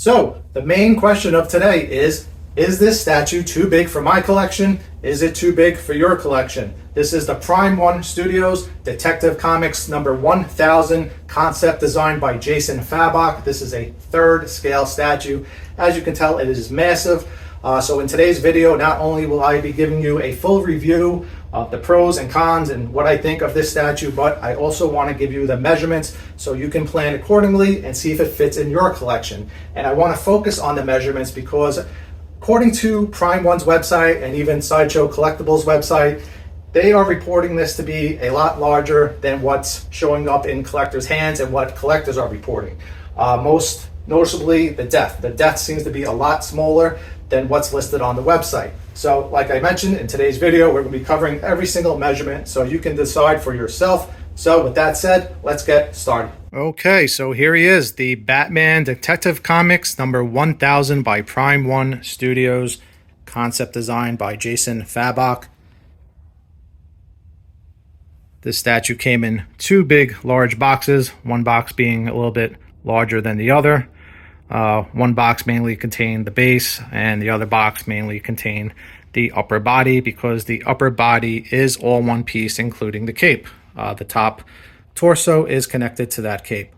So the main question of today is this statue too big for my collection? Is it too big for your collection? This is the Prime 1 Studios Detective Comics number 1000 concept designed by Jason Fabok. This is a 3rd scale statue. As you can tell, it is massive. So in today's video, not only will I be giving you a full review of the pros and cons and what I think of this statue, but I also want to give you the measurements so you can plan accordingly and see if it fits in your collection. And I want to focus on the measurements because according to Prime 1's website and even Sideshow Collectibles website, they are reporting this to be a lot larger than what's showing up in collectors' hands and what collectors are reporting. Most noticeably, the depth. The depth seems to be a lot smaller than what's listed on the website. So like I mentioned in today's video, we're going to be covering every single measurement so you can decide for yourself. So with that said, let's get started. Okay, so here he is, the Batman Detective Comics number 1000 by Prime 1 Studios, concept design by Jason Fabok. This statue came in 2 big, large boxes, one box being a little bit larger than the other. One box mainly contained the base, and the other box mainly contained the upper body, because the upper body is all one piece, including the cape. The top torso is connected to that cape.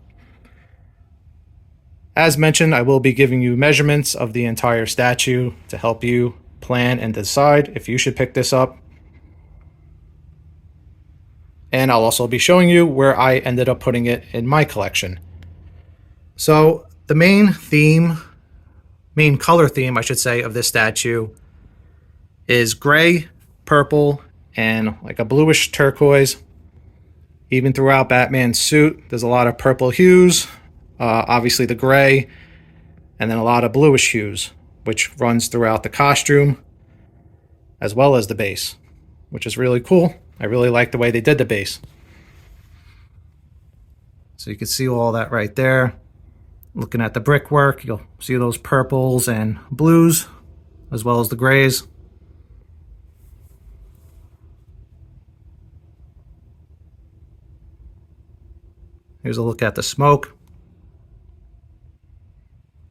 As mentioned, I will be giving you measurements of the entire statue to help you plan and decide if you should pick this up. And I'll also be showing you where I ended up putting it in my collection. So the main color theme, I should say, of this statue is gray, purple, and like a bluish turquoise. Even throughout Batman's suit, there's a lot of purple hues, obviously the gray, and then a lot of bluish hues, which runs throughout the costume, as well as the base, which is really cool. I really like the way they did the base. So you can see all that right there. Looking at the brickwork, you'll see those purples and blues, as well as the grays. Here's a look at the smoke.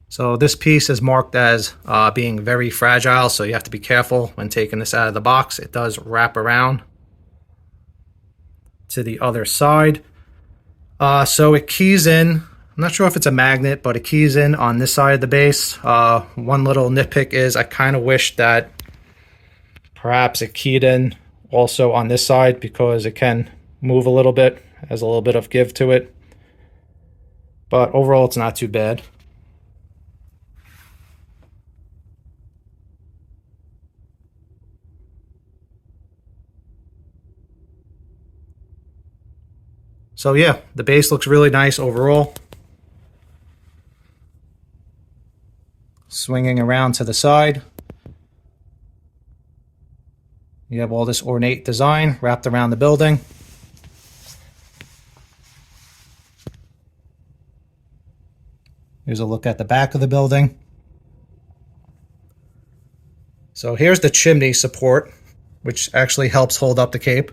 So this piece is marked as being very fragile, so you have to be careful when taking this out of the box. It does wrap around to the other side. So it keys in. I'm not sure if it's a magnet, but it keys in on this side of the base. One little nitpick is I kind of wish that perhaps it keyed in also on this side, because it can move a little bit, has a little bit of give to it. But overall, it's not too bad. So yeah, the base looks really nice overall. Swinging around to the side, you have all this ornate design wrapped around the building. Here's a look at the back of the building. So here's the chimney support, which actually helps hold up the cape.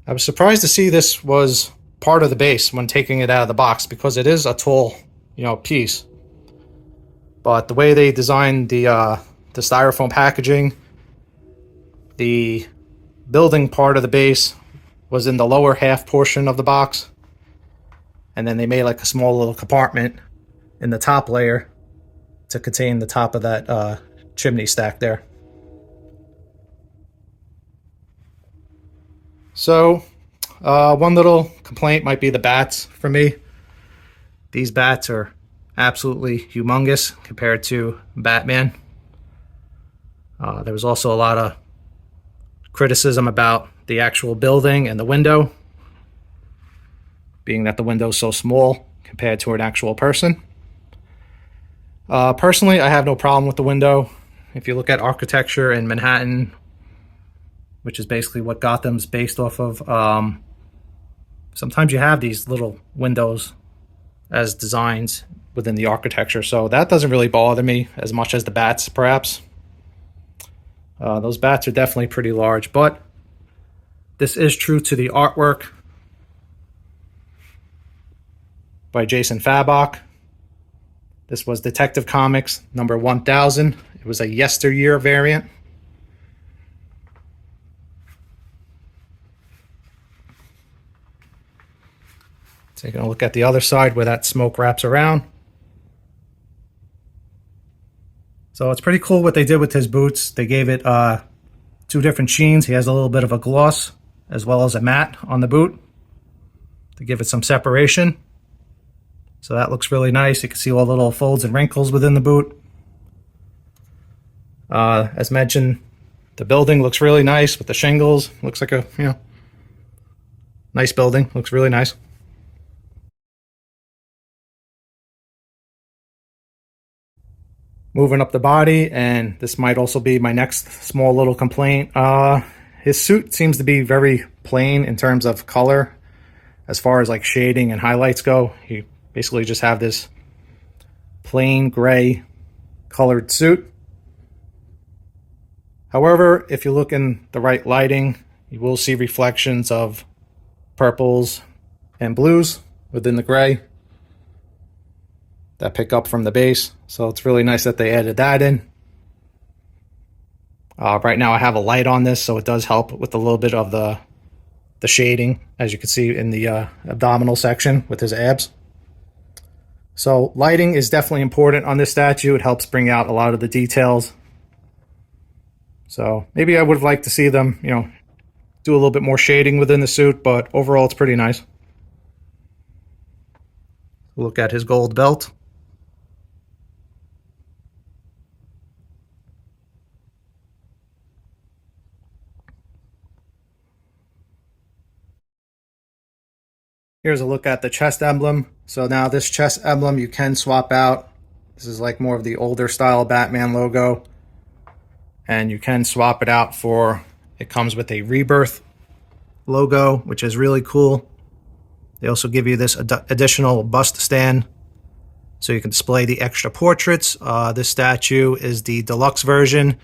I was surprised to see this was part of the base when taking it out of the box, because it is a tall, piece. But the way they designed the styrofoam packaging, the building part of the base was in the lower half portion of the box. And then they made like a small little compartment in the top layer to contain the top of that chimney stack there. So one little complaint might be the bats for me. These bats are absolutely humongous compared to Batman. There was also a lot of criticism about the actual building and the window, being that the window is so small compared to an actual person. Personally, I have no problem with the window. If you look at architecture in Manhattan, which is basically what Gotham's based off of, sometimes you have these little windows as designs within the architecture, so that doesn't really bother me as much as the bats, perhaps. Those bats are definitely pretty large, but this is true to the artwork by Jason Fabok. This was Detective Comics number 1000. It was a yesteryear variant. Taking a look at the other side where that smoke wraps around. So it's pretty cool what they did with his boots. They gave it two different sheens. He has a little bit of a gloss as well as a matte on the boot to give it some separation. So that looks really nice. You can see all the little folds and wrinkles within the boot. As mentioned, the building looks really nice with the shingles. Looks like a, nice building. Looks really nice. Moving up the body, and this might also be my next small little complaint. His suit seems to be very plain in terms of color. As far as like shading and highlights go, you basically just have this plain gray colored suit. However, if you look in the right lighting, you will see reflections of purples and blues within the gray that pick up from the base. So it's really nice that they added that in. Right now I have a light on this, so it does help with a little bit of the shading, as you can see in the abdominal section with his abs. So lighting is definitely important on this statue. It helps bring out a lot of the details. So maybe I would have liked to see them, do a little bit more shading within the suit, but overall it's pretty nice. Look at his gold belt. Here's a look at the chest emblem. So now this chest emblem you can swap out. This is like more of the older style Batman logo. And you can swap it out for, it comes with a Rebirth logo, which is really cool. They also give you this additional bust stand so you can display the extra portraits. This statue is the deluxe version,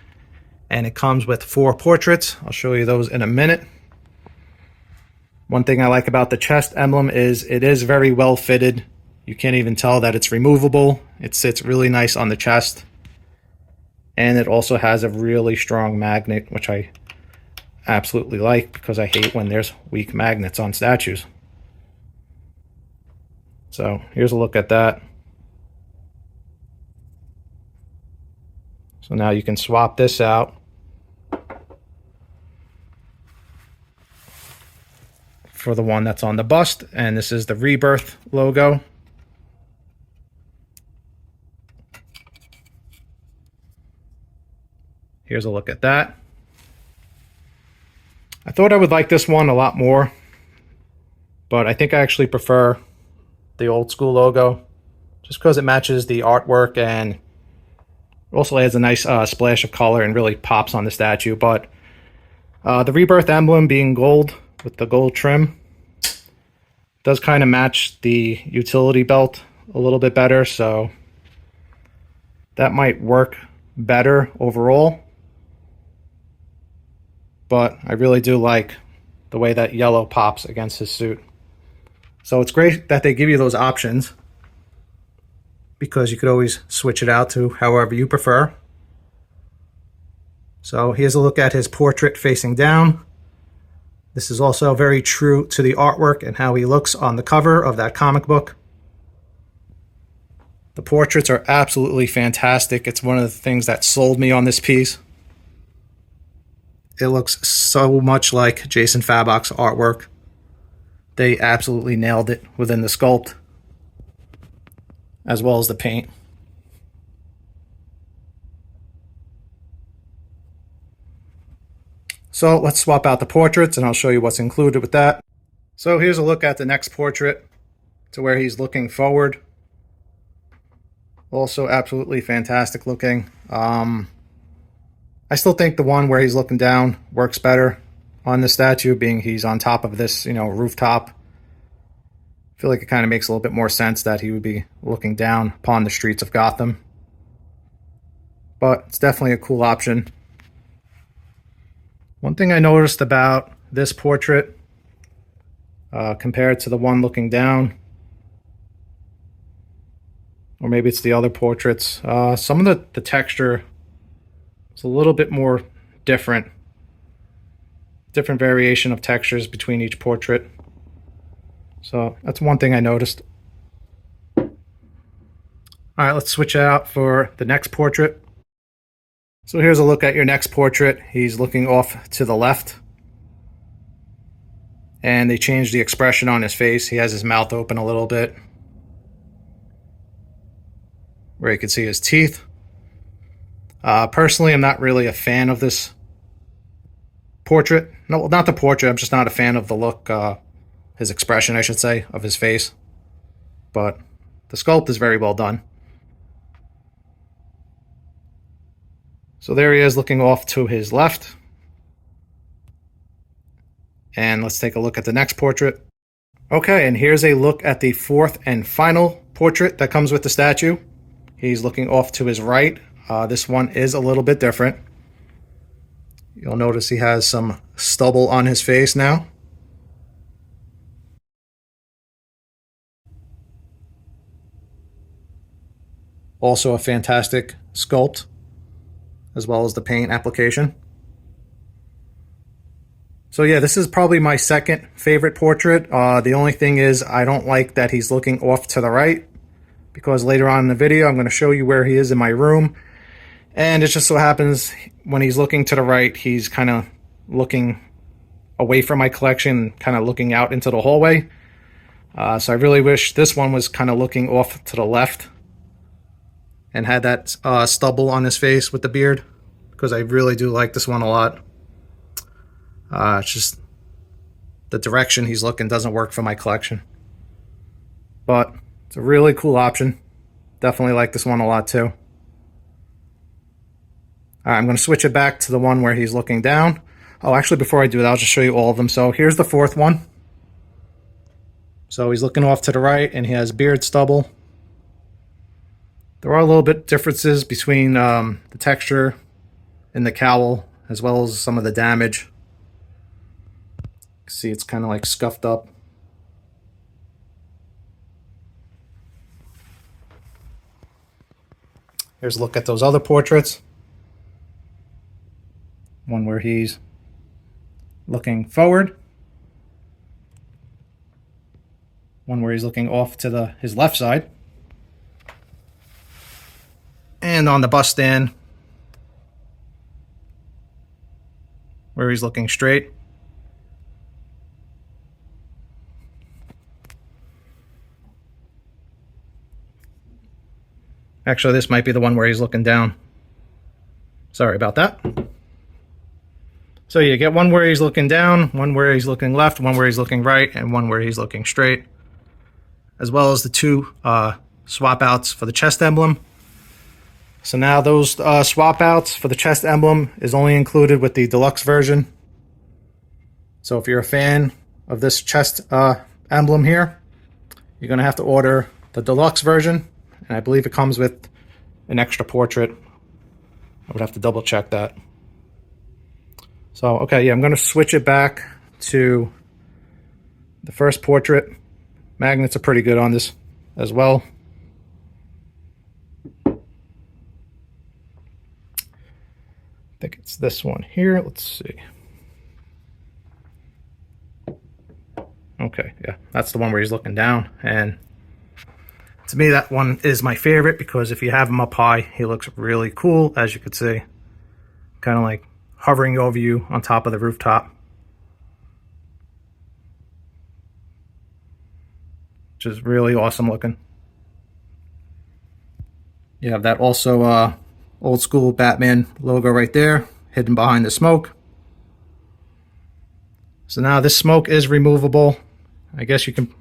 and it comes with 4 portraits. I'll show you those in a minute. One thing I like about the chest emblem is it is very well fitted. You can't even tell that it's removable. It sits really nice on the chest. And it also has a really strong magnet, which I absolutely like because I hate when there's weak magnets on statues. So here's a look at that. So now you can swap this out for the one that's on the bust, and this is the Rebirth logo. Here's a look at that. I thought I would like this one a lot more, but I think I actually prefer the old school logo just because it matches the artwork and also adds a nice splash of color and really pops on the statue. But the Rebirth emblem being gold with the gold trim does kind of match the utility belt a little bit better, so that might work better overall. But I really do like the way that yellow pops against his suit. So it's great that they give you those options because you could always switch it out to however you prefer. So here's a look at his portrait facing down. This is also very true to the artwork and how he looks on the cover of that comic book. The portraits are absolutely fantastic. It's one of the things that sold me on this piece. It looks so much like Jason Fabok's artwork. They absolutely nailed it within the sculpt, as well as the paint. So let's swap out the portraits and I'll show you what's included with that. So here's a look at the next portrait to where he's looking forward. Also absolutely fantastic looking. I still think the one where he's looking down works better on the statue, being he's on top of this, rooftop. I feel like it kind of makes a little bit more sense that he would be looking down upon the streets of Gotham. But it's definitely a cool option. One thing I noticed about this portrait compared to the one looking down, or maybe it's the other portraits. Some of the texture is a little bit more different variation of textures between each portrait. So that's one thing I noticed. All right, let's switch out for the next portrait. So here's a look at your next portrait. He's looking off to the left. And they changed the expression on his face. He has his mouth open a little bit, where you can see his teeth. Personally, I'm not really a fan of this portrait. No, not the portrait. I'm just not a fan of the look, his expression, I should say, of his face. But the sculpt is very well done. So there he is looking off to his left. And let's take a look at the next portrait. Okay, and here's a look at the fourth and final portrait that comes with the statue. He's looking off to his right. This one is a little bit different. You'll notice he has some stubble on his face now. Also a fantastic sculpt, as well as the paint application. So yeah, this is probably my second favorite portrait. The only thing is I don't like that he's looking off to the right, because later on in the video I'm going to show you where he is in my room. And it just so happens when he's looking to the right, he's kind of looking away from my collection, kind of looking out into the hallway. So I really wish this one was kind of looking off to the left and had that stubble on his face with the beard, because I really do like this one a lot. It's just the direction he's looking doesn't work for my collection. But it's a really cool option. Definitely like this one a lot too. Alright, I'm going to switch it back to the one where he's looking down. Oh, actually, before I do that, I'll just show you all of them. So here's the fourth one. So he's looking off to the right and he has beard stubble. There are a little bit differences between the texture in the cowl, as well as some of the damage. See, it's kind of like scuffed up. Here's a look at those other portraits. One where he's looking forward. One where he's looking off to his left side. And on the bust stand, where he's looking straight. Actually, this might be the one where he's looking down. Sorry about that. So you get one where he's looking down, one where he's looking left, one where he's looking right, and one where he's looking straight. As well as the two swap outs for the chest emblem. So now those swap outs for the chest emblem is only included with the deluxe version. So if you're a fan of this chest emblem here, you're going to have to order the deluxe version. And I believe it comes with an extra portrait. I would have to double check that. So, okay, yeah, I'm going to switch it back to the first portrait. Magnets are pretty good on this as well. I think it's this one here. Let's see. Okay, yeah, that's the one where he's looking down. And to me, that one is my favorite, because if you have him up high, he looks really cool, as you can see. Kind of like hovering over you on top of the rooftop. Which is really awesome looking. You have that also old school Batman logo right there, hidden behind the smoke. So now this smoke is removable. I guess you can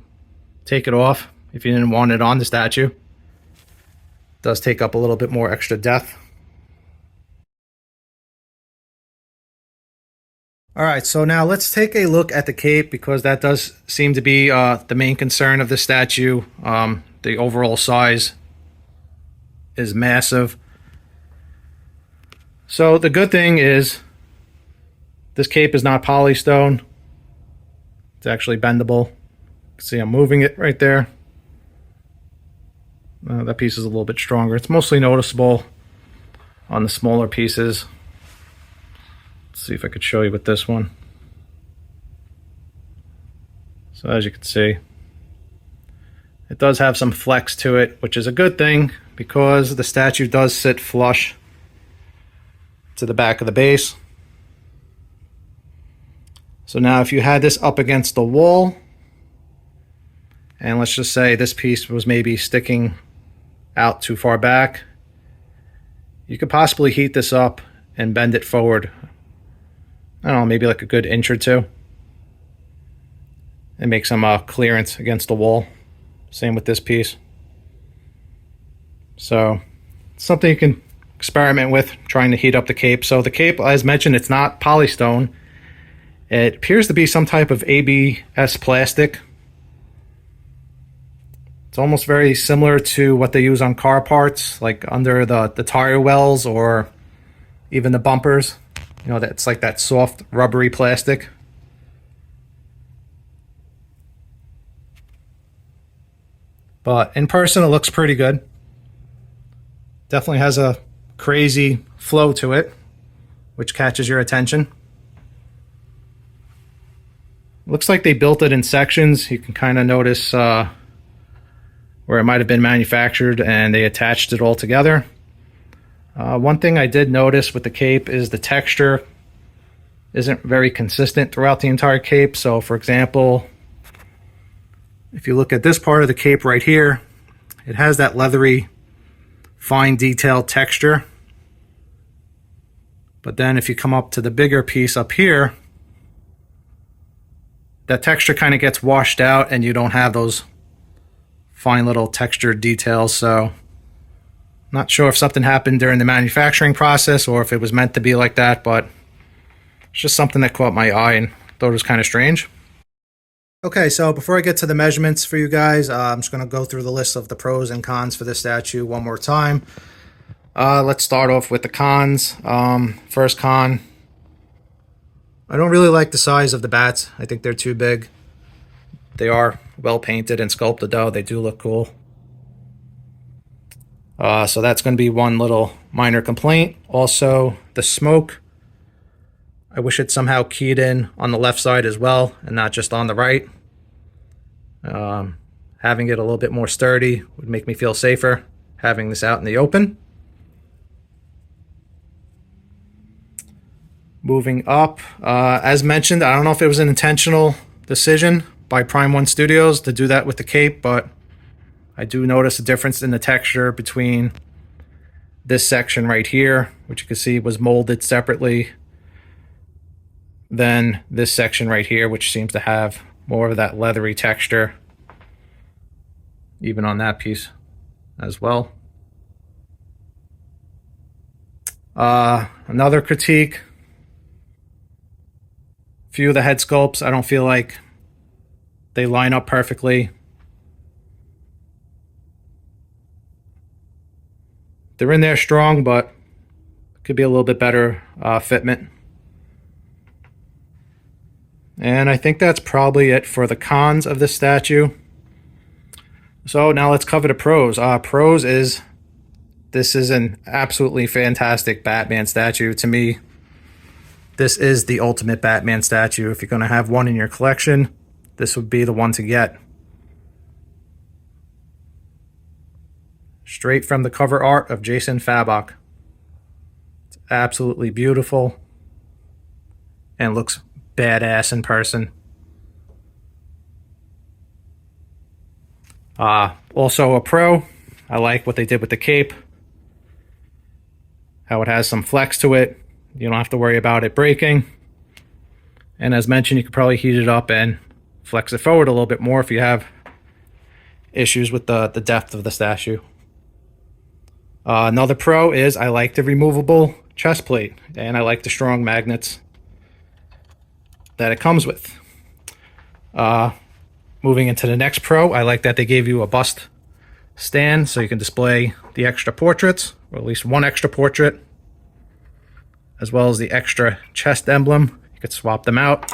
take it off if you didn't want it on the statue. It does take up a little bit more extra depth. Alright, so now let's take a look at the cape, because that does seem to be the main concern of the statue. The overall size is massive. So the good thing is this cape is not polystone. It's actually bendable. See, I'm moving it right there. That piece is a little bit stronger. It's mostly noticeable on the smaller pieces. Let's see if I could show you with this one. So as you can see, it does have some flex to it, which is a good thing because the statue does sit flush to the back of the base. So now if you had this up against the wall, and let's just say this piece was maybe sticking out too far back, you could possibly heat this up and bend it forward, I don't know, maybe like a good inch or two, and make some clearance against the wall. Same with this piece. So it's something you can experiment with, trying to heat up the cape. So the cape, as mentioned, it's not polystone. It appears to be some type of ABS plastic. It's almost very similar to what they use on car parts, like under the tire wells or even the bumpers. You know, it's like that soft rubbery plastic. But in person, it looks pretty good. Definitely has a crazy flow to it, which catches your attention. Looks like they built it in sections. You can kind of notice where it might have been manufactured and they attached it all together. One thing I did notice with the cape is the texture isn't very consistent throughout the entire cape. So for example, if you look at this part of the cape right here, it has that leathery, fine detailed texture. But then if you come up to the bigger piece up here, that texture kind of gets washed out and you don't have those fine little textured details. So not sure if something happened during the manufacturing process or if it was meant to be like that, but it's just something that caught my eye and thought it was kind of strange. Okay, so before I get to the measurements for you guys, I'm just going to go through the list of the pros and cons for this statue one more time. Let's start off with the cons. First con, I don't really like the size of the bats. I think they're too big. They are well painted and sculpted though. They do look cool. So that's going to be one little minor complaint. Also, the smoke. I wish it somehow keyed in on the left side as well and not just on the right. Having it a little bit more sturdy would make me feel safer having this out in the open. Moving up, as mentioned, I don't know if it was an intentional decision by Prime 1 Studios to do that with the cape, but I do notice a difference in the texture between this section right here, which you can see was molded separately, than this section right here, which seems to have more of that leathery texture, even on that piece as well. Another critique, a few of the head sculpts, I don't feel like they line up perfectly. They're in there strong, but could be a little bit better fitment. And I think that's probably it for the cons of this statue. So now let's cover the pros. Pros is, this is an absolutely fantastic Batman statue. To me, this is the ultimate Batman statue. If you're going to have one in your collection, this would be the one to get. Straight from the cover art of Jason Fabok. It's absolutely beautiful and looks badass in person. Also a pro, I like what they did with the cape. How it has some flex to it. You don't have to worry about it breaking. And as mentioned, you could probably heat it up and flex it forward a little bit more if you have issues with the depth of the statue. Another pro is I like the removable chest plate, and I like the strong magnets that it comes with. Moving into the next pro, I like that they gave you a bust stand so you can display the extra portraits, or at least one extra portrait, as well as the extra chest emblem. You could swap them out.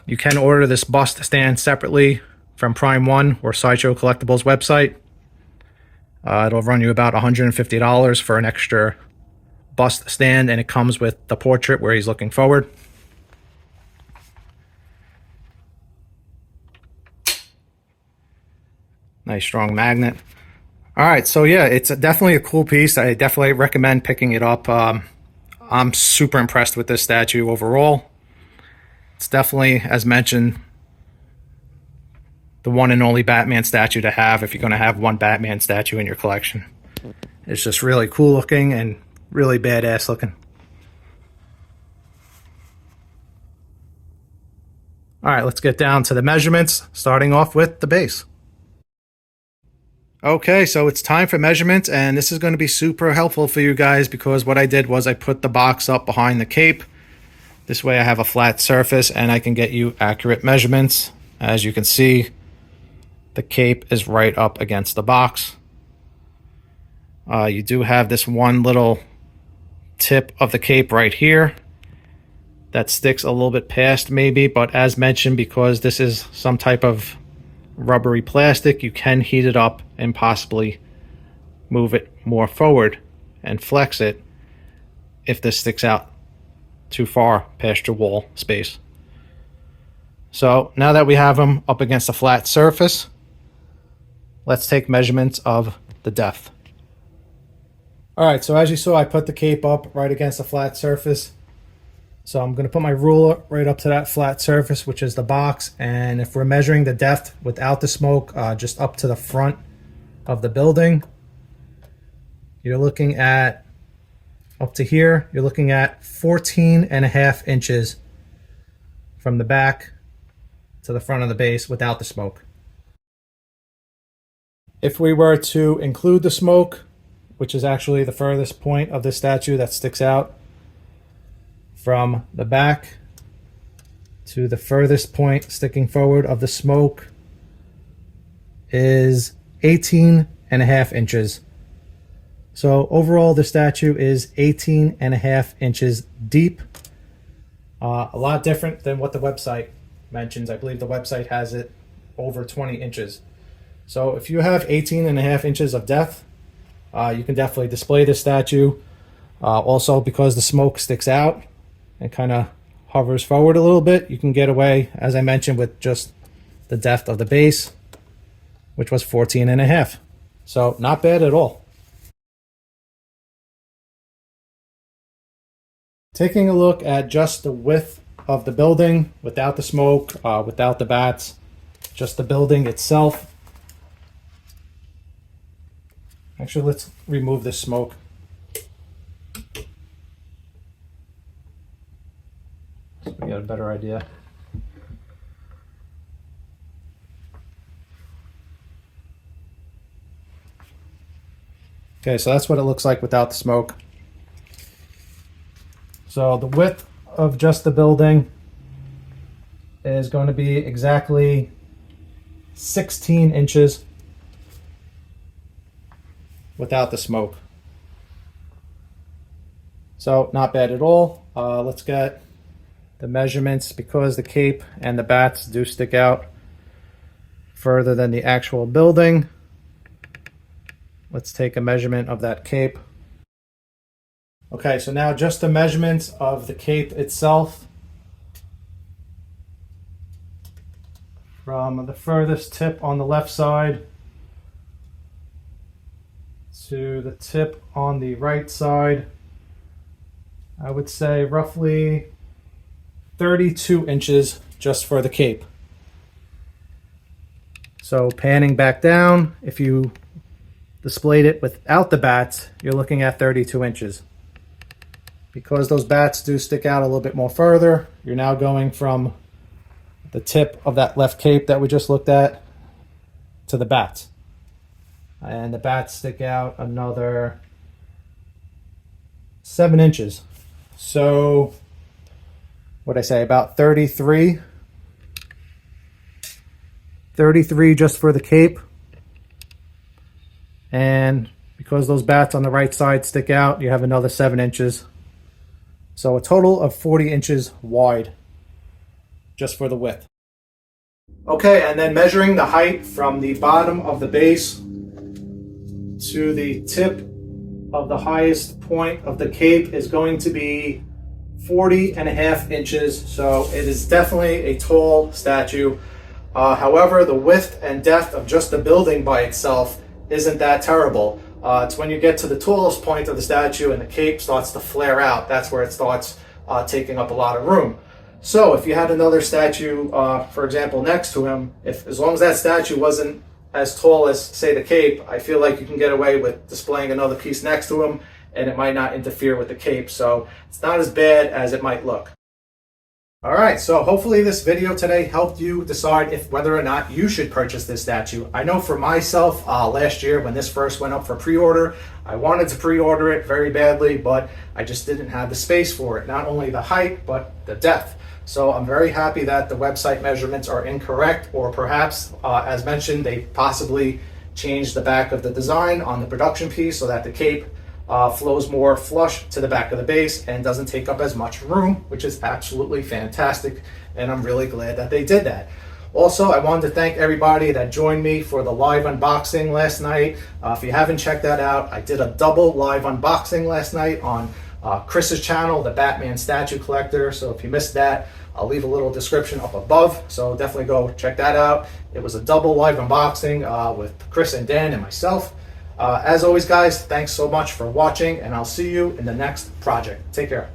You can order this bust stand separately from Prime One or Sideshow Collectibles website. It'll run you about $150 for an extra bust stand, and it comes with the portrait where he's looking forward. Nice strong magnet. All right, so yeah, it's definitely a cool piece. I definitely recommend picking it up. I'm super impressed with this statue overall. It's definitely, as mentioned, the one and only Batman statue to have if you're going to have one Batman statue in your collection. It's just really cool looking and really badass looking. All right, let's get down to the measurements, starting off with the base. Okay, so it's time for measurements, and this is going to be super helpful for you guys because what I did was I put the box up behind the cape. This way I have a flat surface and I can get you accurate measurements. As you can see, the cape is right up against the box. You do have this one little tip of the cape right here that sticks a little bit past maybe, but as mentioned, because this is some type of rubbery plastic, you can heat it up and possibly move it more forward and flex it if this sticks out too far past your wall space. So now that we have them up against a flat surface, let's take measurements of the depth. All right, so as you saw, I put the cape up right against a flat surface. So I'm going to put my ruler right up to that flat surface, which is the box. And if we're measuring the depth without the smoke, just up to the front of the building, you're looking at, up to here, you're looking at 14.5 inches from the back to the front of the base without the smoke. If we were to include the smoke, which is actually the furthest point of the statue that sticks out, from the back to the furthest point sticking forward of the smoke is 18.5 inches. So overall the statue is 18.5 inches deep. A lot different than what the website mentions. I believe the website has it over 20 inches. So if you have 18.5 inches of depth, you can definitely display this statue. Also, because the smoke sticks out and kind of hovers forward a little bit, you can get away, as I mentioned, with just the depth of the base, which was 14.5. So not bad at all. Taking a look at just the width of the building without the smoke, without the bats, just the building itself. Actually, let's remove this smoke. So we get a better idea. Okay, so that's what it looks like without the smoke. So the width of just the building is going to be exactly 16 inches without the smoke. So not bad at all. Let's get the measurements, because the cape and the bats do stick out further than the actual building. Let's take a measurement of that cape. Okay, so now just the measurements of the cape itself. From the furthest tip on the left side to the tip on the right side, I would say roughly 32 inches just for the cape. So panning back down, if you displayed it without the bats, you're looking at 32 inches. Because those bats do stick out a little bit more further, you're now going from the tip of that left cape that we just looked at to the bats. And the bats stick out another 7 inches. So what'd I say, about 33 just for the cape. And because those bats on the right side stick out, you have another 7 inches. So a total of 40 inches wide just for the width. Okay, and then measuring the height from the bottom of the base to the tip of the highest point of the cape is going to be 40.5 inches. So it is definitely a tall statue. However, the width and depth of just the building by itself isn't that terrible. It's when you get to the tallest point of the statue and the cape starts to flare out, that's where it starts taking up a lot of room. So if you had another statue, for example, next to him, as long as that statue wasn't as tall as, say, the cape, I feel like you can get away with displaying another piece next to him and it might not interfere with the cape. So it's not as bad as it might look. All right, so hopefully this video today helped you decide whether or not you should purchase this statue. I know for myself, last year when this first went up for pre-order, I wanted to pre-order it very badly, but I just didn't have the space for it. Not only the height, but the depth. So I'm very happy that the website measurements are incorrect, or perhaps, as mentioned, they possibly changed the back of the design on the production piece so that the cape flows more flush to the back of the base and doesn't take up as much room, which is absolutely fantastic. And I'm really glad that they did that. Also, I wanted to thank everybody that joined me for the live unboxing last night. If you haven't checked that out, I did a double live unboxing last night on Chris's channel, the Batman Statue Collector. So if you missed that, I'll leave a little description up above. So definitely go check that out. It was a double live unboxing with Chris and Dan and myself. As always, guys, thanks so much for watching, and I'll see you in the next project. Take care.